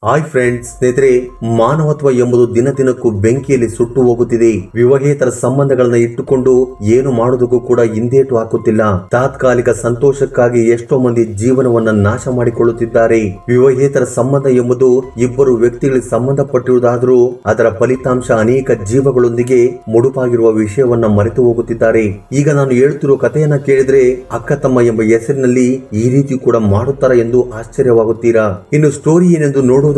Hi friends, ಸ್ನೇಹಿತರೆ, ಮಾನವತ್ವ ಎಂಬುದು ದಿನ ದಿನಕ್ಕೂ ಬೆಂಕಿಯಲ್ಲಿ ಸುಟ್ಟು ಹೋಗುತ್ತಿದೆ. ವಿವಾಹೇತರ ಸಂಬಂಧಗಳನ್ನ ಇಟ್ಟುಕೊಂಡು ಏನು ಮಾಡೋದಕ್ಕೂ ಕೂಡ ಹಿಂದೇಟು ಹಾಕುತ್ತಿಲ್ಲ. ತಾತ್ಕಾಲಿಕ ಸಂತೋಷಕ್ಕಾಗಿ ಎಷ್ಟೋ ಮಂದಿ ಜೀವನವನ್ನ ನಾಶ ಮಾಡಿಕೊಳ್ಳುತ್ತಿದ್ದಾರೆ. ವಿವಾಹೇತರ ಸಂಬಂಧ ಎಂಬುದು ಇಬ್ಬರು ವ್ಯಕ್ತಿಗಳಿಗೆ ಸಂಬಂಧಪಟ್ಟಿರುವುದಾದರೂ ಅದರ ಫಲಿತಾಂಶ ಅನೇಕ ಜೀವಗಳೊಂದಿಗೆ ಮುಡುಪಾಗಿರುವ ವಿಷಯವನ್ನ ಮರೆತು ಹೋಗುತ್ತಿದ್ದಾರೆ. ಈಗ ನಾನು ಹೇಳುತ್ತಿರುವ ಕಥೆಯನ್ನ ಕೇಳಿದ್ರೆ ಅಕ್ಕ ತಮ್ಮ ಎಂಬ ಹೆಸರಿನಲ್ಲಿ ಈ ರೀತಿ ಕೂಡ ಮಾಡುತ್ತಾರೆ ಎಂದು ಆಶ್ಚರ್ಯವಾಗುತ್ತೀರಾ? ಇನ್ನು ಸ್ಟೋರಿ ಏನೆಂದು ನೋಡುವುದಾದ್ರೆ,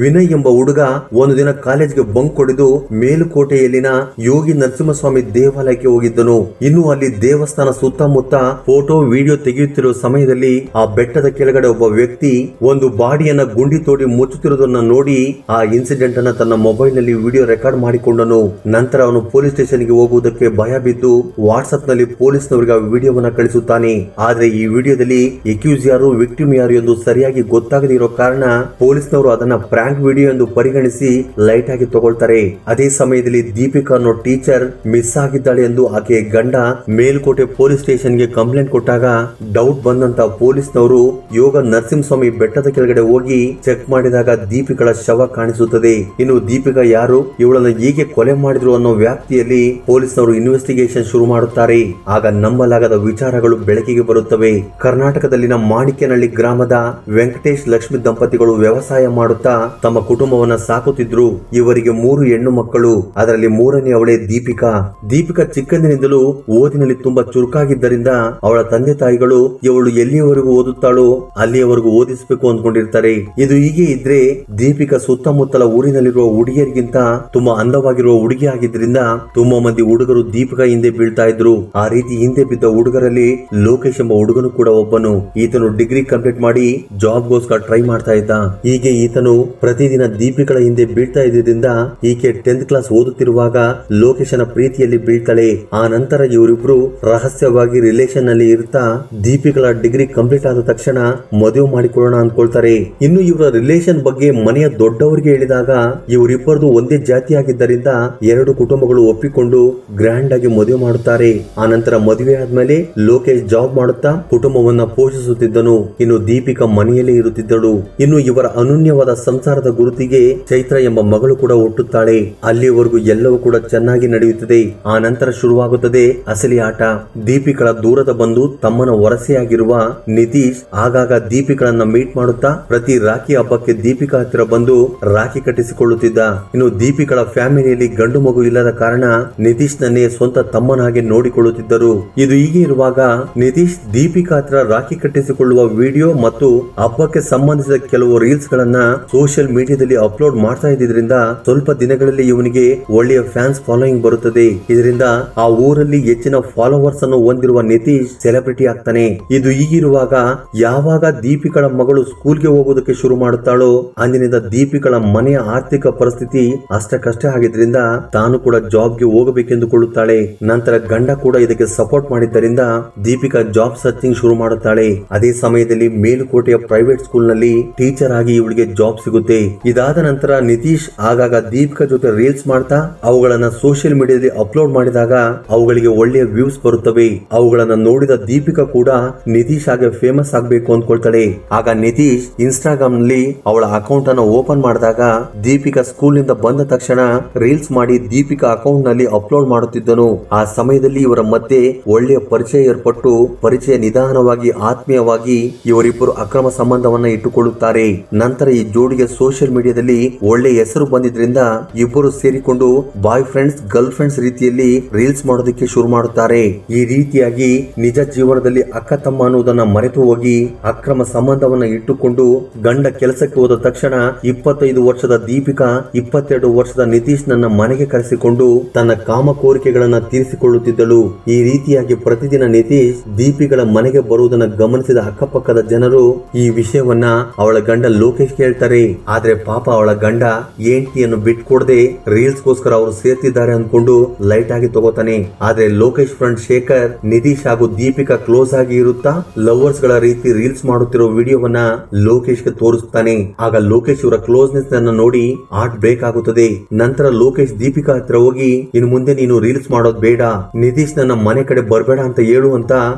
ವಿನಯ್ ಎಂಬ ಹುಡುಗ ಒಂದು ದಿನ ಕಾಲೇಜ್ಗೆ ಬಂಕ್ ಹೊಡೆದು ಮೇಲುಕೋಟೆಯಲ್ಲಿನ ಯೋಗಿ ನರಸಿಂಹಸ್ವಾಮಿ ದೇವಾಲಯಕ್ಕೆ ಹೋಗಿದ್ದನು. ಇನ್ನು ಅಲ್ಲಿ ದೇವಸ್ಥಾನ ಸುತ್ತಮುತ್ತ ಫೋಟೋ ವಿಡಿಯೋ ತೆಗೆಯುತ್ತಿರುವ ಸಮಯದಲ್ಲಿ ಆ ಬೆಟ್ಟದ ಕೆಳಗಡೆ ಒಬ್ಬ ವ್ಯಕ್ತಿ ಒಂದು ಬಾಡಿಯನ್ನ ಗುಂಡಿ ತೋಡಿ ಮುಚ್ಚುತ್ತಿರುವುದನ್ನ ನೋಡಿ ಆ ಇನ್ಸಿಡೆಂಟ್ ಅನ್ನ ತನ್ನ ಮೊಬೈಲ್ ನಲ್ಲಿ ವಿಡಿಯೋ ರೆಕಾರ್ಡ್ ಮಾಡಿಕೊಂಡನು. ನಂತರ ಅವನು ಪೊಲೀಸ್ ಸ್ಟೇಷನ್ ಗೆ ಹೋಗುವುದಕ್ಕೆ ಭಯ ಬಿದ್ದು ವಾಟ್ಸ್ಆಪ್ ನಲ್ಲಿ ಪೊಲೀಸ್ನವರಿಗೆ ಆ ವಿಡಿಯೋವನ್ನ ಕಳಿಸುತ್ತಾನೆ. ಆದ್ರೆ ಈ ವಿಡಿಯೋದಲ್ಲಿ ಎಕ್ಯೂಸ್ ಯಾರು, ವಿಕ್ಟಿಮ್ ಯಾರು ಎಂದು ಸರಿಯಾಗಿ ಗೊತ್ತಾಗದೇ ಇರೋ ಕಾರಣ ಪೊಲೀಸ್ನವರು ಅದನ್ನ ಪ್ರಾಂಕ್ ವಿಡಿಯೋ ಎಂದು ಪರಿಗಣಿಸಿ ಲೈಟ್ ಆಗಿ ತಗೊಳ್ತಾರೆ. ಅದೇ ಸಮಯದಲ್ಲಿ ದೀಪಿಕಾ ಅನ್ನೋ ಟೀಚರ್ ಮಿಸ್ ಆಗಿದ್ದಾಳೆ ಎಂದು ಆಕೆಯ ಗಂಡ ಮೇಲ್ಕೋಟೆ ಪೊಲೀಸ್ ಸ್ಟೇಷನ್ ಗೆ ಕಂಪ್ಲೇಂಟ್ ಕೊಟ್ಟಾಗ ಡೌಟ್ ಬಂದಂತ ಪೊಲೀಸ್ನವರು ಯೋಗ ನರಸಿಂಹಸ್ವಾಮಿ ಬೆಟ್ಟದ ಕೆಳಗಡೆ ಹೋಗಿ ಚೆಕ್ ಮಾಡಿದಾಗ ದೀಪಿಕಳ ಶವ ಕಾಣಿಸುತ್ತದೆ. ಇನ್ನು ದೀಪಿಕಾ ಯಾರು, ಇವಳನ್ನ ಹೇಗೆ ಕೊಲೆ ಮಾಡಿದ್ರು ಅನ್ನೋ ವ್ಯಾಪ್ತಿಯಲ್ಲಿ ಪೊಲೀಸ್ನವರು ಇನ್ವೆಸ್ಟಿಗೇಷನ್ ಶುರು ಮಾಡುತ್ತಾರೆ. ಆಗ ನಂಬಲಾಗದ ವಿಚಾರಗಳು ಬೆಳಕಿಗೆ ಬರುತ್ತವೆ. ಕರ್ನಾಟಕದಲ್ಲಿನ ಮಾಣಿಕ್ಯನಹಳ್ಳಿ ಗ್ರಾಮದ ವೆಂಕಟೇಶ್ ಲಕ್ಷ್ಮಿ ದಂಪತಿಗಳು ವ್ಯವಸಾಯ ಮಾಡುತ್ತಾ ತಮ್ಮ ಕುಟುಂಬವನ್ನ ಸಾಕುತ್ತಿದ್ರು. ಇವರಿಗೆ 3 ಹೆಣ್ಣು ಮಕ್ಕಳು, ಅದರಲ್ಲಿ 3ನೇ ಅವಳೇ ದೀಪಿಕಾ. ದೀಪಿಕಾ ಚಿಕ್ಕಂದಿನಿಂದಲೂ ಓದಿನಲ್ಲಿ ತುಂಬಾ ಚುರುಕಾಗಿದ್ದರಿಂದ ಅವಳ ತಂದೆ ತಾಯಿಗಳು ಇವಳು ಎಲ್ಲಿಯವರೆಗೂ ಓದುತ್ತಾಳೋ ಅಲ್ಲಿಯವರೆಗೂ ಓದಿಸಬೇಕು ಅಂದ್ಕೊಂಡಿರ್ತಾರೆ. ಇದು ಹೀಗೆ ಇದ್ರೆ ದೀಪಿಕಾ ಸುತ್ತಮುತ್ತಲ ಊರಿನಲ್ಲಿರುವ ಹುಡುಗಿಯರಿಗಿಂತ ತುಂಬಾ ಅಂದವಾಗಿರುವ ಹುಡುಗಿ ಆಗಿದ್ರಿಂದ ತುಂಬಾ ಮಂದಿ ಹುಡುಗರು ದೀಪಿಕಾ ಹಿಂದೆ ಬೀಳ್ತಾ ಇದ್ರು. ಆ ರೀತಿ ಹಿಂದೆ ಬಿದ್ದ ಹುಡುಗರಲ್ಲಿ ಲೋಕೇಶ್ ಎಂಬ ಹುಡುಗನು ಕೂಡ ಒಬ್ಬನು. ಈತನು ಡಿಗ್ರಿ ಕಂಪ್ಲೀಟ್ ಮಾಡಿ ಜಾಬ್ಗೋಸ್ಕರ ಟ್ರೈ ಮಾಡ್ತಾ ಇದ್ದ. ಹೀಗೆ ಈತನು ಪ್ರತಿದಿನ ದೀಪಿಕಳ ಹಿಂದೆ ಬೀಳ್ತಾ ಇದ್ದಿಂದ ಈಕೆ 10th ಕ್ಲಾಸ್ ಓದುತ್ತಿರುವಾಗ ಲೋಕೇಶನ ಪ್ರೀತಿಯಲ್ಲಿ ಬೀಳ್ತಾಳೆ. ಆ ನಂತರ ಇವರಿಬ್ರು ರಹಸ್ಯವಾಗಿ ರಿಲೇಷನ್ ನಲ್ಲಿ ಇರ್ತಾ ದೀಪಿಕಳ ಡಿಗ್ರಿ ಕಂಪ್ಲೀಟ್ ಆದ ತಕ್ಷಣ ಮದುವೆ ಮಾಡಿಕೊಳ್ಳೋಣ ಅನ್ಕೊಳ್ತಾರೆ. ಇನ್ನು ಇವರ ರಿಲೇಷನ್ ಬಗ್ಗೆ ಮನೆಯ ದೊಡ್ಡವರಿಗೆ ಹೇಳಿದಾಗ ಇವರಿಬ್ಬರದು ಒಂದೇ ಜಾತಿ ಆಗಿದ್ದರಿಂದ 2 ಕುಟುಂಬಗಳು ಒಪ್ಪಿಕೊಂಡು ಗ್ರ್ಯಾಂಡ್ ಆಗಿ ಮದುವೆ ಮಾಡುತ್ತಾರೆ. ಆ ನಂತರ ಮದುವೆ ಆದ್ಮೇಲೆ ಲೋಕೇಶ್ ಜಾಬ್ ಮಾಡುತ್ತಾ ಕುಟುಂಬವನ್ನ ಪೋಷಿಸುತ್ತಿದ್ದನು. ಇನ್ನು ದೀಪಿಕಾ ಮನೆಯಲ್ಲೇ ಇರುತ್ತಿದ್ದಳು. ಇನ್ನು ಇವರ ಅನನ್ಯವಾದ ಸಂಸಾರದ ಗುರುತಿಗೆ ಚೈತ್ರ ಎಂಬ ಮಗಳು ಕೂಡ ಹುಟ್ಟುತ್ತಾಳೆ. ಅಲ್ಲಿಯವರೆಗೂ ಎಲ್ಲವೂ ಕೂಡ ಚೆನ್ನಾಗಿ ನಡೆಯುತ್ತದೆ. ಆ ನಂತರ ಶುರುವಾಗುತ್ತದೆ ಅಸಲಿ ಆಟ. ದೀಪಿಕಳ ದೂರದ ಬಂದು ತಮ್ಮನ ವರಸೆಯಾಗಿರುವ ನಿತೀಶ್ ಆಗಾಗ ದೀಪಿಕಳನ್ನ ಮೀಟ್ ಮಾಡುತ್ತಾ ಪ್ರತಿ ರಾಖಿ ಹಬ್ಬಕ್ಕೆ ದೀಪಿಕಾ ಹತ್ತಿರ ಬಂದು ರಾಖಿ ಕಟ್ಟಿಸಿಕೊಳ್ಳುತ್ತಿದ್ದ. ಇನ್ನು ದೀಪಿಕಳ ಫ್ಯಾಮಿಲಿಯಲ್ಲಿ ಗಂಡು ಮಗು ಇಲ್ಲದ ಕಾರಣ ನಿತೀಶ್ ನನ್ನೇ ಸ್ವಂತ ತಮ್ಮನಾಗೆ ನೋಡಿಕೊಳ್ಳುತ್ತಿದ್ದರು. ಇದು ಹೀಗೆ ಇರುವಾಗ ನಿತೀಶ್ ದೀಪಿಕಾ ಹತ್ರ ರಾಖಿ ಕಟ್ಟಿಸಿಕೊಳ್ಳುವ ವಿಡಿಯೋ ಮತ್ತು ಹಬ್ಬಕ್ಕೆ ಸಂಬಂಧಿಸಿದ ಕೆಲವು ರೀಲ್ಸ್ ಗಳನ್ನ ಸೋಷಿಯಲ್ ಮೀಡಿಯಾದಲ್ಲಿ ಅಪ್ಲೋಡ್ ಮಾಡ್ತಾ ಇದ್ದಿದ್ರಿಂದ ಸ್ವಲ್ಪ ದಿನಗಳಲ್ಲಿ ಇವನಿಗೆ ಒಳ್ಳೆಯ ಫ್ಯಾನ್ಸ್ ಫಾಲೋಯಿಂಗ್ ಬರುತ್ತದೆ. ಇದರಿಂದ ಆ ಊರಲ್ಲಿ ಹೆಚ್ಚಿನ ಫಾಲೋವರ್ಸ್ ಅನ್ನು ಹೊಂದಿರುವ ನಿತೀಶ್ ಸೆಲೆಬ್ರಿಟಿ ಆಗ್ತಾನೆ. ಇದು ಹೀಗಿರುವಾಗ ಯಾವಾಗ ದೀಪಿಕಳ ಮಗಳು ಸ್ಕೂಲ್ಗೆ ಹೋಗೋದಕ್ಕೆ ಶುರು ಮಾಡುತ್ತಾಳೋ ಅಂದಿನಿಂದ ದೀಪಿಕಳ ಮನೆಯ ಆರ್ಥಿಕ ಪರಿಸ್ಥಿತಿ ಅಷ್ಟಕ್ಕಷ್ಟೇ ಆಗಿದ್ರಿಂದ ತಾನು ಕೂಡ ಜಾಬ್ಗೆ ಹೋಗಬೇಕೆಂದುಕೊಳ್ಳುತ್ತಾಳೆ. ನಂತರ ಗಂಡ ಕೂಡ ಇದಕ್ಕೆ ಸಪೋರ್ಟ್ ಮಾಡಿದ್ದರಿಂದ ದೀಪಿಕಾ ಜಾಬ್ ಸರ್ಚಿಂಗ್ ಶುರು ಮಾಡುತ್ತಾಳೆ. ಅದೇ ಸಮಯದಲ್ಲಿ ಮೇಲುಕೋಟೆಯ ಪ್ರೈವೇಟ್ ಸ್ಕೂಲ್ ನಲ್ಲಿ ಟೀಚರ್ ಆಗಿ ಇವಳಿಗೆ ಜಾಬ್ ಸಿಗುತ್ತೆ. ಇದಾದ ನಂತರ ನಿತೀಶ್ ಆಗಾಗ ದೀಪಿಕಾ ಜೊತೆ ರೀಲ್ಸ್ ಮಾಡ್ತಾ ಅವುಗಳನ್ನ ಸೋಷಿಯಲ್ ಮೀಡಿಯಾದಲ್ಲಿ ಅಪ್ಲೋಡ್ ಮಾಡಿದಾಗ ಅವುಗಳಿಗೆ ಒಳ್ಳೆಯ ವ್ಯೂಸ್ ಬರುತ್ತವೆ. ಅವುಗಳನ್ನ ನೋಡಿದ ದೀಪಿಕಾ ಕೂಡ ನಿತೀಶ್ ಆಗಿ ಫೇಮಸ್ ಆಗ್ಬೇಕು ಅಂದ್ಕೊಳ್ತಾಳೆ. ಆಗ ನಿತೀಶ್ ಇನ್ಸ್ಟಾಗ್ರಾಮ್ ನಲ್ಲಿ ಅವಳ ಅಕೌಂಟ್ ಅನ್ನು ಓಪನ್ ಮಾಡಿದಾಗ ದೀಪಿಕಾ ಸ್ಕೂಲ್ ನಿಂದ ಬಂದ ತಕ್ಷಣ ರೀಲ್ಸ್ ಮಾಡಿ ದೀಪಿಕಾ ಅಕೌಂಟ್ ನಲ್ಲಿ ಅಪ್ಲೋಡ್ ಮಾಡುತ್ತಿದ್ದನು. ಆ ಸಮಯದಲ್ಲಿ ಇವರ ಮಧ್ಯೆ ಒಳ್ಳೆಯ ಪರಿಚಯ ಏರ್ಪಟ್ಟು ಪರಿಚಯ ನಿಧಾನವಾಗಿ ಆತ್ಮೀಯವಾಗಿ ಇವರಿಬ್ಬರು ಅಕ್ರಮ ಸಂಬಂಧವನ್ನ ಇಟ್ಟುಕೊಳ್ಳುತ್ತಾರೆ. ನಂತರ ಈ ಜೋಡಿಗೆ ಸೋಷಿಯಲ್ ಮೀಡಿಯಾದಲ್ಲಿ ಒಳ್ಳೆ ಹೆಸರು ಬಂದಿದ್ರಿಂದ ಇಬ್ಬರು ಸೇರಿಕೊಂಡು ಬಾಯ್ ಫ್ರೆಂಡ್ಸ್ ಗರ್ಲ್ ಫ್ರೆಂಡ್ಸ್ ರೀತಿಯಲ್ಲಿ ರೀಲ್ಸ್ ಮಾಡೋದಕ್ಕೆ ಶುರು ಮಾಡುತ್ತಾರೆ. ಈ ರೀತಿಯಾಗಿ ನಿಜ ಜೀವನದಲ್ಲಿ ಅಕ್ಕ ತಮ್ಮ ಅನ್ನುವುದನ್ನ ಮರೆತು ಹೋಗಿ ಅಕ್ರಮ ಸಂಬಂಧವನ್ನ ಇಟ್ಟುಕೊಂಡು ಗಂಡ ಕೆಲಸಕ್ಕೆ ಹೋದ ತಕ್ಷಣ 25 ವರ್ಷದ ದೀಪಿಕಾ 22 ವರ್ಷದ ನಿತೀಶ್ ನನ್ನ ಮನೆಗೆ ಕರೆಸಿಕೊಂಡು ತನ್ನ ಕಾಮ ಕೋರಿಕೆಗಳನ್ನ ತೀರಿಸಿಕೊಳ್ಳುತ್ತಿದ್ದಳು. ಈ ರೀತಿಯಾಗಿ ಪ್ರತಿದಿನ ನಿತೀಶ್ ದೀಪಿಗಳ ಮನೆಗೆ ಬರುವುದನ್ನು ಗಮನಿಸಿದ ಅಕ್ಕಪಕ್ಕದ ಜನರು ಈ ವಿಷಯವನ್ನ ಅವಳ ಗಂಡ ಲೋಕೇಶ್ ಹೇಳ್ತಾರೆ. ಆದ್ರೆ ಪಾಪ ಅವಳ ಗಂಡ ಹೆಂಡತಿಯನ್ನು ಬಿಟ್ಕೊಡದೆ ರೀಲ್ಸ್ ಗೋಸ್ಕರ ಅವರು ಸೇರ್ತಿದ್ದಾರೆ ಅನ್ಕೊಂಡು ಲೈಟ್ ಆಗಿ ತಗೋತಾನೆ. ಆದ್ರೆ ಲೋಕೇಶ್ ಫ್ರೆಂಡ್ ಶೇಖರ್ ನಿತೀಶ್ ಹಾಗೂ ದೀಪಿಕಾ ಕ್ಲೋಸ್ ಆಗಿ ಇರುತ್ತಾ ಲವರ್ಸ್ ಗಳ ರೀತಿ ರೀಲ್ಸ್ ಮಾಡುತ್ತಿರೋ ವಿಡಿಯೋವನ್ನ ಲೋಕೇಶ್ ಗೆ ತೋರಿಸುತ್ತಾನೆ. ಆಗ ಲೋಕೇಶ್ ಇವರ ಕ್ಲೋಸ್ನೆಸ್ ಅನ್ನ ನೋಡಿ ಹಾರ್ಟ್ ಬ್ರೇಕ್ ಆಗುತ್ತದೆ. ನಂತರ ಲೋಕೇಶ್ ದೀಪಿಕಾ ಹತ್ರ ಹೋಗಿ ಇನ್ನು ಮುಂದೆ ನೀನು ರೀಲ್ಸ್ ಮಾಡೋದ್ ಬೇಡ, ನಿತೀಶ್ ನನ್ನ ಮನೆ ಕಡೆ ಬರ್ಬೇಡ ಅಂತ ಹೇಳು ಅಂತ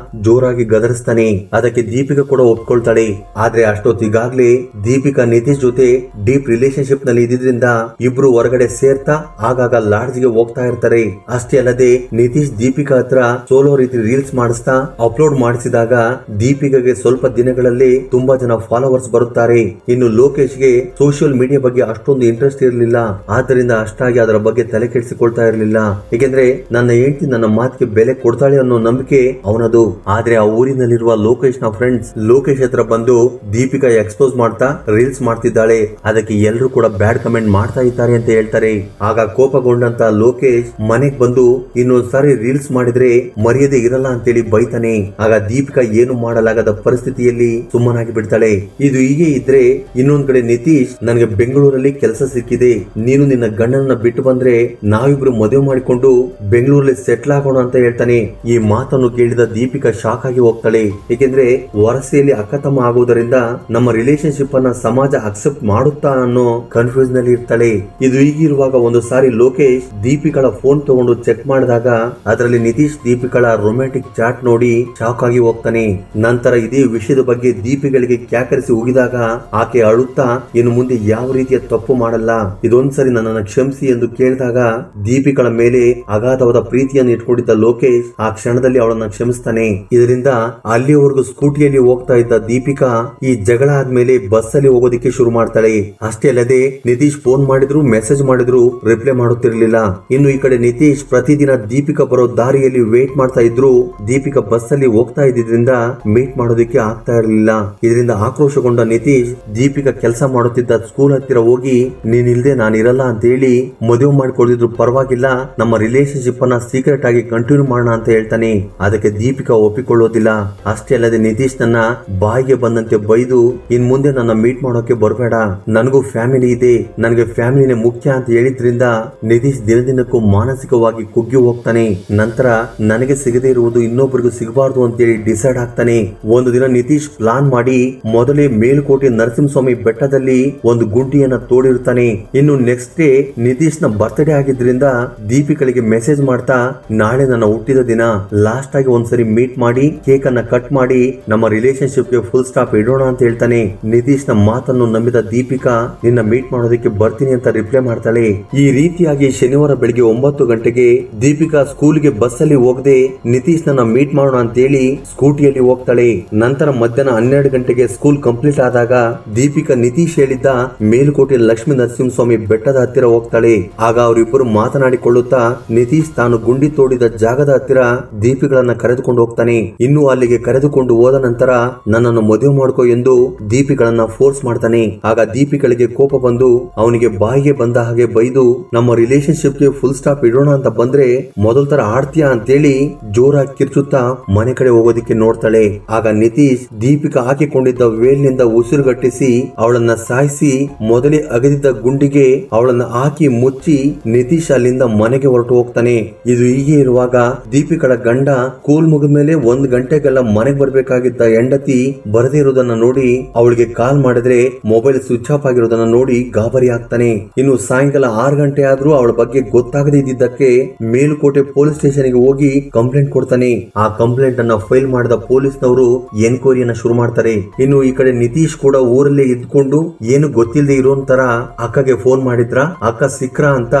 ಜೋರಾಗಿ ಗದರಿಸ್ತಾನೆ. ಅದಕ್ಕೆ ದೀಪಿಕಾ ಕೂಡ ಒಪ್ಕೊಳ್ತಾಳೆ. ಆದ್ರೆ ಅಷ್ಟೊತ್ತಿಗಾಗ್ಲೇ ದೀಪಿಕಾ ನಿತೀಶ್ ಜೊತೆ ಡೀಪ್ ರಿಲೇಶನ್ಶಿಪ್ ನಲ್ಲಿ ಇದ್ದಿದ್ರಿಂದ ಇಬ್ರು ಹೊರಗಡೆ ಸೇರ್ತಾ ಆಗಾಗ ಲಾಡ್ಜ್ ಗೆ ಹೋಗ್ತಾ ಇರ್ತಾರೆ. ಅಷ್ಟೇ ಅಲ್ಲದೆ ನಿತೀಶ್ ದೀಪಿಕಾ ಹತ್ರ ಸೋಲೋ ರೀತಿ ರೀಲ್ಸ್ ಮಾಡಿಸ್ತಾ ಅಪ್ಲೋಡ್ ಮಾಡಿಸಿದಾಗ ದೀಪಿಕಾಗೆ ಸ್ವಲ್ಪ ದಿನಗಳಲ್ಲಿ ತುಂಬಾ ಜನ ಫಾಲೋವರ್ಸ್ ಬರುತ್ತಾರೆ. ಇನ್ನು ಲೋಕೇಶ್ ಗೆ ಸೋಷಿಯಲ್ ಮೀಡಿಯಾ ಬಗ್ಗೆ ಅಷ್ಟೊಂದು ಇಂಟ್ರೆಸ್ಟ್ ಇರಲಿಲ್ಲ. ಆದ್ದರಿಂದ ಅಷ್ಟಾಗಿ ಅದರ ಬಗ್ಗೆ ತಲೆ ಕೆಡಿಸಿಕೊಳ್ತಾ ಇರಲಿಲ್ಲ. ಏಕೆಂದ್ರೆ ನನ್ನ ಹೆಂಡತಿ ನನ್ನ ಮಾತಿಗೆ ಬೆಲೆ ಕೊಡ್ತಾಳೆ ಅನ್ನೋ ನಂಬಿಕೆ ಅವನದು. ಆದ್ರೆ ಆ ಊರಿನಲ್ಲಿರುವ ಲೋಕೇಶ್ ನ ಫ್ರೆಂಡ್ಸ್ ಲೋಕೇಶ್ ಹತ್ರ ಬಂದು ದೀಪಿಕಾ ಎಕ್ಸ್ಪೋಸ್ ಮಾಡ್ತಾ ರೀಲ್ಸ್ ಮಾಡ್ತಿದ್ದಾಳೆ, ಅದಕ್ಕೆ ಎಲ್ಲರೂ ಕೂಡ ಬ್ಯಾಡ್ ಕಮೆಂಟ್ ಮಾಡ್ತಾ ಇದ್ದಾರೆ ಅಂತ ಹೇಳ್ತಾರೆ. ಆಗ ಕೋಪಗೊಂಡಂತ ಲೋಕೇಶ್ ಮನೆಗ್ ಬಂದು ಇನ್ನೊಂದ್ಸಾರಿ ರೀಲ್ಸ್ ಮಾಡಿದ್ರೆ ಮರ್ಯಾದೆ ಇರಲ್ಲ ಅಂತೇಳಿ ಬೈತಾನೆ. ಆಗ ದೀಪಿಕಾ ಏನು ಮಾಡಲಾಗದ ಪರಿಸ್ಥಿತಿಯಲ್ಲಿ ಸುಮ್ಮನಾಗಿ ಬಿಡ್ತಾಳೆ. ಇದು ಹೀಗೆ ಇದ್ರೆ ಇನ್ನೊಂದ್ ಕಡೆ ನಿತೀಶ್ ನನಗೆ ಬೆಂಗಳೂರಲ್ಲಿ ಕೆಲಸ ಸಿಕ್ಕಿದೆ, ನೀನು ನಿನ್ನ ಗಂಡನನ್ನ ಬಿಟ್ಟು ಬಂದ್ರೆ ನಾವಿಬ್ರು ಮದುವೆ ಮಾಡಿಕೊಂಡು ಬೆಂಗಳೂರಲ್ಲಿ ಸೆಟ್ಲ್ ಆಗೋಣ ಅಂತ ಹೇಳ್ತಾನೆ. ಈ ಮಾತನ್ನು ಕೇಳಿದ ದೀಪಿಕಾ ಶಾಕ್ ಆಗಿ ಹೋಗ್ತಾಳೆ. ಏಕೆಂದ್ರೆ ವರಸೆಯಲ್ಲಿ ಅಕ್ಕ ತಮ್ಮ ಆಗುವುದರಿಂದ ನಮ್ಮ ರಿಲೇಶನ್ಶಿಪ್ ಅನ್ನ ಸಮಾಜ ಅಕ್ಸೆಪ್ಟ್ ಮಾಡುತ್ತಾ ಅನ್ನೋ ಕನ್ಫ್ಯೂಸ್ ನಲ್ಲಿ ಇರ್ತಾಳೆ. ಇದು ಹೀಗಿರುವಾಗ ಒಂದು ಸಾರಿ ಲೋಕೇಶ್ ದೀಪಿಕಳ ಫೋನ್ ತಗೊಂಡು ಚೆಕ್ ಮಾಡಿದಾಗ ಅದರಲ್ಲಿ ನಿತೀಶ್ ದೀಪಿಕಳ ರೊಮ್ಯಾಂಟಿಕ್ ಚಾಟ್ ನೋಡಿ ಶಾಕ್ ಆಗಿ ಹೋಗ್ತಾನೆ. ನಂತರ ಇದೇ ವಿಷಯದ ಬಗ್ಗೆ ದೀಪಿಗಳಿಗೆ ಕ್ಯಾಕರಿಸಿ ಉಗಿದಾಗ ಆಕೆ ಅಳುತ್ತಾ ಇನ್ನು ಮುಂದೆ ಯಾವ ರೀತಿಯ ತಪ್ಪು ಮಾಡಲ್ಲ, ಇದೊಂದ್ಸರಿ ನನ್ನನ್ನು ಕ್ಷಮಿಸಿ ಎಂದು ಕೇಳಿದಾಗ ದೀಪಿಕಳ ಮೇಲೆ ಅಗಾಧವಾದ ಪ್ರೀತಿಯನ್ನು ಇಟ್ಕೊಂಡಿದ್ದ ಲೋಕೇಶ್ ಆ ಕ್ಷಣದಲ್ಲಿ ಅವಳನ್ನ ಕ್ಷಮಿಸ್ತಾನೆ. ಇದರಿಂದ ಅಲ್ಲಿವರೆಗೂ ಸ್ಕೂಟಿಯಲ್ಲಿ ಹೋಗ್ತಾ ಇದ್ದ ದೀಪಿಕಾ ಈ ಜಗಳ ಆದ್ಮೇಲೆ ಬಸ್ ಅಲ್ಲಿ ಹೋಗೋದಿಕ್ಕೆ ಶುರು ಮಾಡ್ತಾಳೆ. ಅಷ್ಟೇ ಅಲ್ಲದೆ ನಿತೀಶ್ ಫೋನ್ ಮಾಡಿದ್ರು ಮೆಸೇಜ್ ಮಾಡಿದ್ರು ರಿಪ್ಲೈ ಮಾಡುತ್ತಿರಲಿಲ್ಲ. ಇನ್ನು ಈ ಕಡೆ ನಿತೀಶ್ ಪ್ರತಿದಿನ ದೀಪಿಕಾ ಬರೋ ದಾರಿಯಲ್ಲಿ ವೇಟ್ ಮಾಡ್ತಾ ಇದ್ರು. ದೀಪಿಕಾ ಬಸ್ ಅಲ್ಲಿ ಹೋಗ್ತಾ ಇದ್ದಿದ್ರಿಂದ ಮೀಟ್ ಮಾಡೋದಿಕ್ಕೆ ಆಗ್ತಾ ಇರಲಿಲ್ಲ. ಇದರಿಂದ ಆಕ್ರೋಶಗೊಂಡ ನಿತೀಶ್ ದೀಪಿಕಾ ಕೆಲಸ ಮಾಡುತ್ತಿದ್ದ ಸ್ಕೂಲ್ ಹತ್ತಿರ ಹೋಗಿ ನೀನಿಲ್ದೆ ನಾನಿರಲ್ಲ ಅಂತ ಹೇಳಿ ಮದುವೆ ಮಾಡಿಕೊಡಿದ್ರು ಪರವಾಗಿಲ್ಲ, ನಮ್ಮ ರಿಲೇಶನ್ಶಿಪ್ ಅನ್ನ ಸೀಕ್ರೆಟ್ ಆಗಿ ಕಂಟಿನ್ಯೂ ಮಾಡೋಣ ಅಂತ ಹೇಳ್ತಾನೆ. ಅದಕ್ಕೆ ದೀಪಿಕಾ ಒಪ್ಪಿಕೊಳ್ಳೋದಿಲ್ಲ. ಅಷ್ಟೇ ಅಲ್ಲದೆ ನಿತೀಶ್ ನನ್ನ ಬಾಯಿಗೆ ಬಂದಂತೆ ಬೈದು ಇನ್ ಮುಂದೆ ನನ್ನ ಮೀಟ್ ಮಾಡೋಕೆ ಬರಬೇಡ, ನನಗೂ ಫ್ಯಾಮಿಲಿ ಇದೆ, ನನಗೆ ಫ್ಯಾಮಿಲಿನೇ ಮುಖ್ಯ ಅಂತ ಹೇಳಿದ್ರಿಂದ ನಿತೀಶ್ ದಿನದಿನಕ್ಕೂ ಮಾನಸಿಕವಾಗಿ ಕುಗ್ಗಿ ಹೋಗ್ತಾನೆ. ನಂತರ ನನಗೆ ಸಿಗದೇ ಇರುವುದು ಇನ್ನೊಬ್ಬರಿಗೂ ಸಿಗಬಾರ್ದು ಅಂತೇಳಿ ಡಿಸೈಡ್ ಆಗ್ತಾನೆ. ಒಂದು ದಿನ ನಿತೀಶ್ ಪ್ಲಾನ್ ಮಾಡಿ ಮೊದಲೇ ಮೇಲುಕೋಟೆ ನರಸಿಂಹಸ್ವಾಮಿ ಬೆಟ್ಟದಲ್ಲಿ ಒಂದು ಗುಂಡಿಯನ್ನ ತೋಡಿರುತ್ತಾನೆ. ಇನ್ನು ನೆಕ್ಸ್ಟ್ ಡೇ ನಿತೀಶ್ ನ ಬರ್ತ್ಡೇ ಆಗಿದ್ರಿಂದ ದೀಪಿಕಳಿಗೆ ಮೆಸೇಜ್ ಮಾಡ್ತಾ ನಾಳೆ ನನ್ನ ಹುಟ್ಟಿದ ದಿನ, ಲಾಸ್ಟ್ ಆಗಿ ಒಂದ್ಸರಿ ಮೀಟ್ ಮಾಡಿ ಕೇಕ್ ಅನ್ನ ಕಟ್ ಮಾಡಿ ನಮ್ಮ ರಿಲೇಶನ್ಶಿಪ್ ಗೆ ಫುಲ್ ಸ್ಟಾಪ್ ಇಡೋಣ ಅಂತ ಹೇಳ್ತಾನೆ. ನಿತೀಶ್ ನ ಮಾತನ್ನು ನಂಬಿದ ದೀಪಿಕಾ ನಿನ್ನ ಮೀಟ್ ಮಾಡೋದಕ್ಕೆ ಬರ್ತೀನಿ ಅಂತ ರಿಪ್ಲೈ ಮಾಡ್ತಾಳೆ. ಈ ರೀತಿಯಾಗಿ ಶನಿವಾರ ಬೆಳಿಗ್ಗೆ 9 ಗಂಟೆಗೆ ದೀಪಿಕಾ ಸ್ಕೂಲ್ಗೆ ಬಸ್ ಅಲ್ಲಿ ಹೋಗದೆ ನಿತೀಶ್ ನನ್ನ ಮೀಟ್ ಮಾಡೋಣ ಅಂತ ಹೇಳಿ ಸ್ಕೂಟಿಯಲ್ಲಿ ಹೋಗ್ತಾಳೆ. ನಂತರ ಮಧ್ಯಾಹ್ನ 12 ಗಂಟೆಗೆ ಸ್ಕೂಲ್ ಕಂಪ್ಲೀಟ್ ಆದಾಗ ದೀಪಿಕಾ ನಿತೀಶ್ ಹೇಳಿದ್ದ ಮೇಲುಕೋಟೆ ಲಕ್ಷ್ಮೀ ನರಸಿಂಹಸ್ವಾಮಿ ಬೆಟ್ಟದ ಹತ್ತಿರ ಹೋಗ್ತಾಳೆ. ಆಗ ಅವರಿಬ್ಬರು ಮಾತನಾಡಿಕೊಳ್ಳುತ್ತಾ ನಿತೀಶ್ ತಾನು ಗುಂಡಿ ತೋಡಿದ ಜಾಗದ ಹತ್ತಿರ ದೀಪಿಗಳನ್ನ ಕರೆದುಕೊಂಡು ಹೋಗ್ತಾನೆ. ಇನ್ನು ಅಲ್ಲಿಗೆ ಕರೆದುಕೊಂಡು ಹೋದ ನಂತರ ನನ್ನನ್ನು ಮದುವೆ ಮಾಡ್ಕೋ ಎಂದು ದೀಪಿಗಳನ್ನ ಫೋರ್ಸ್ ಮಾಡ್ತಾನೆ. ಆಗ ದೀಪಿಗಳಿಗೆ ಕೋಪ ಬಂದು ಅವನಿಗೆ ಬಾಯಿಗೆ ಬಂದ ಹಾಗೆ ಬೈದು ನಮ್ಮ ರಿಲೇಶನ್ಶಿಪ್ ಗೆ ಫುಲ್ ಸ್ಟಾಪ್ ಇಡೋಣ ಅಂತ ಬಂದ್ರೆ ಮೊದಲ ತರ ಆಡ್ತೀಯಾ ಅಂತೇಳಿ ಜೋರಾಗಿ ಕಿರ್ಚುತ್ತಾ ಮನೆ ಕಡೆ ಹೋಗೋದಿಕ್ಕೆ ನೋಡ್ತಾಳೆ. ಆಗ ನಿತೀಶ್ ದೀಪಿಕಾ ಹಾಕಿಕೊಂಡಿದ್ದ ವೇಲ್ನಿಂದ ಉಸಿರುಗಟ್ಟಿಸಿ ಅವಳನ್ನ ಸಾಯಿಸಿ ಮೊದಲೇ ಅಗದಿದ್ದ ಗುಂಡಿಗೆ ಅವಳನ್ನ ಹಾಕಿ ಮುಚ್ಚಿ ನಿತೀಶ್ ಅಲ್ಲಿಂದ ಮನೆಗೆ ಹೊರಟು ಹೋಗ್ತಾನೆ. ಇದು ಹೀಗೆ ಇರುವಾಗ ದೀಪಿಕಳ ಗಂಡ ಸ್ಕೂಲ್ ಮುಗಿದ್ಮೇಲೆ 1 ಗಂಟೆಗೆಲ್ಲ ಮನೆಗೆ ಬರ್ಬೇಕಾಗಿದ್ದ ಹೆಂಡತಿ ಬರದೇ ಇರೋದನ್ನ ನೋಡಿ ಅವಳಿಗೆ ಕಾಲ್ ಮಾಡಿದ್ರೆ ಮೊಬೈಲ್ ಸ್ವಿಚ್ ಆಫ್ ಆಗಿರೋದನ್ನ ನೋಡಿ ಗಾಬರಿ ಆಗ್ತಾನೆ. ಇನ್ನು ಸಾಯಂಕಾಲ 6 ಗಂಟೆ ಆದ್ರೂ ಅವಳ ಬಗ್ಗೆ ಗೊತ್ತಾಗದೇ ಇದ್ದಿದ್ದಕ್ಕೆ ಮೇಲುಕೋಟೆ ಪೊಲೀಸ್ ಸ್ಟೇಷನ್ ಗೆ ಹೋಗಿ ಕಂಪ್ಲೇಂಟ್ ಕೊಡ್ತಾನೆ. ಆ ಕಂಪ್ಲೇಂಟ್ ಅನ್ನ ಫೈಲ್ ಮಾಡಿದ ಪೊಲೀಸ್ನವರು ಎನ್ಕ್ವೈರಿಯನ್ನ ಶುರು ಮಾಡ್ತಾರೆ. ಇನ್ನು ಈ ಕಡೆ ನಿತೀಶ್ ಕೂಡ ಊರಲ್ಲೇ ಇದ್ಕೊಂಡು ಏನು ಗೊತ್ತಿಲ್ಲದೆ ಇರೋಂತರ ಅಕ್ಕಗೆ ಫೋನ್ ಮಾಡಿದ್ರ, ಅಕ್ಕ ಸಿಕ್ರಾ ಅಂತ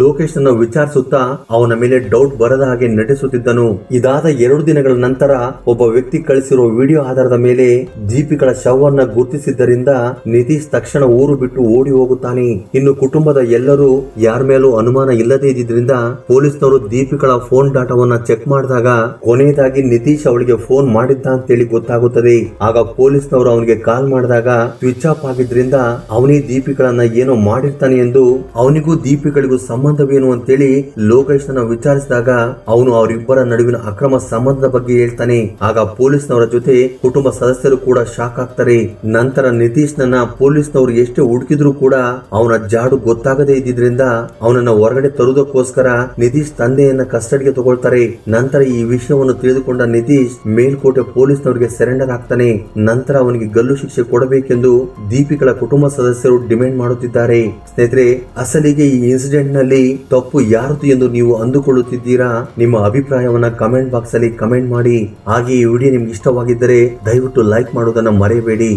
ಲೋಕೇಶ್ ಅನ್ನ ವಿಚಾರಿಸುತ್ತಾ ಅವನ ಮೇಲೆ ಡೌಟ್ ಬರದ ಹಾಗೆ ನಟಿಸುತ್ತಿದ್ದನು. ಇದಾದ 2 ದಿನಗಳ ನಂತರ ಒಬ್ಬ ವ್ಯಕ್ತಿ ಕಳಿಸಿರೋ ವಿಡಿಯೋ ಆಧಾರದ ಮೇಲೆ ದೀಪಿಕಳ ಶವವನ್ನ ಗುರುತಿಸಿದ್ದರಿಂದ ನಿತೀಶ್ ತಕ್ಷಣ ಊರು ಬಿಟ್ಟು ಓಡಿ ಹೋಗುತ್ತಾನೆ. ಇನ್ನು ಕುಟುಂಬದ ಎಲ್ಲರೂ ಯಾರ ಮೇಲೂ ಅನುಮಾನ ಇಲ್ಲದೆ ಇದ್ದಿದ್ರಿಂದ ಪೊಲೀಸ್ನವರು ದೀಪಿಕಳ ಫೋನ್ ಡಾಟಾವನ್ನ ಚೆಕ್ ಮಾಡಿದಾಗ ಕೊನೆಯದಾಗಿ ನಿತೀಶ್ ಅವಳಿಗೆ ಫೋನ್ ಮಾಡಿದ್ದ ಅಂತೇಳಿ ಗೊತ್ತಾಗುತ್ತದೆ. ಆಗ ಪೊಲೀಸ್ನವರು ಅವನಿಗೆ ಕಾಲ್ ಮಾಡಿದಾಗ ಸ್ವಿಚ್ ಆಫ್ ಆಗಿದ್ರಿಂದ ಅವನೇ ದೀಪಿಕಳನ್ನ ಏನೋ ಮಾಡಿರ್ತಾನೆ ಎಂದು ಅವನಿಗೂ ದೀಪಿಕಳಿಗೂ ಸಂಬಂಧವೇನು ಅಂತೇಳಿ ಲೋಕೇಶ್ ವಿಚಾರಿಸಿದಾಗ ಅವನು ಅವರಿಬ್ಬರ ನಡುವಿನ ಅಕ್ರಮ ಸಂಬಂಧದ ಬಗ್ಗೆ ಹೇಳ್ತಾನೆ. ಆಗ ಪೊಲೀಸ್ನವರ ಜೊತೆ ಕುಟುಂಬ ಸದಸ್ಯರು ಕೂಡ ಶಾಕ್ ಆಗ್ತಾರೆ. ನಂತರ ನಿತೀಶ್ ನನ್ನ ಪೊಲೀಸ್ನವರು ಎಷ್ಟೇ ಹುಡುಕಿದ್ರು ಕೂಡ ಅವನ ಜಾಡು ಗೊತ್ತಾಗದೇ ಇದ್ದಿದ್ರಿಂದ ಅವನನ್ನ ಹೊರಗಡೆ ತರುವುದಕ್ಕೋಸ್ಕರ ನಿತೀಶ್ ತಂದೆಯನ್ನ ಕಸ್ಟಡಿಗೆ ತಗೊಳ್ತಾರೆ. ನಂತರ ಈ ವಿಷಯವನ್ನು ತಿಳಿದುಕೊಂಡ ನಿತೀಶ್ ಮೇಲ್ಕೋಟೆ ಪೊಲೀಸ್ನವರಿಗೆ ಸರೆಂಡರ್ ಆಗ್ತಾನೆ. ನಂತರ ಅವನಿಗೆ ಗಲ್ಲು ಶಿಕ್ಷೆ ಕೊಡಬೇಕೆಂದು ದೀಪಿಕಳ ಕುಟುಂಬ ಸದಸ್ಯರು ಡಿಮ್ಯಾಂಡ್ ಮಾಡುತ್ತಿದ್ದಾರೆ. ಸ್ನೇಹಿತರೆ, ಅಸಲಿಗೆ ಈ ಇನ್ಸಿಡೆಂಟ್ ನಲ್ಲಿ ತಪ್ಪು ಯಾರದು ಎಂದು ನೀವು ಅಂದುಕೊಳ್ಳುತ್ತಿದ್ದೀರಾ? ನಿಮ್ಮ ಅಭಿಪ್ರಾಯವನ್ನ ಕಮೆಂಟ್ ಬಾಕ್ಸ್ ಅಲ್ಲಿ ಕಮೆಂಟ್ ಮಾಡಿ. ಹಾಗೆ ಈ ವಿಡಿಯೋ ನಿಮ್ಗೆ ಇಷ್ಟವಾಗಿದ್ದರೆ ದಯವಿಟ್ಟು ಲೈಕ್ ಮಾಡುವುದನ್ನು ಮರೆಯಬೇಡಿ.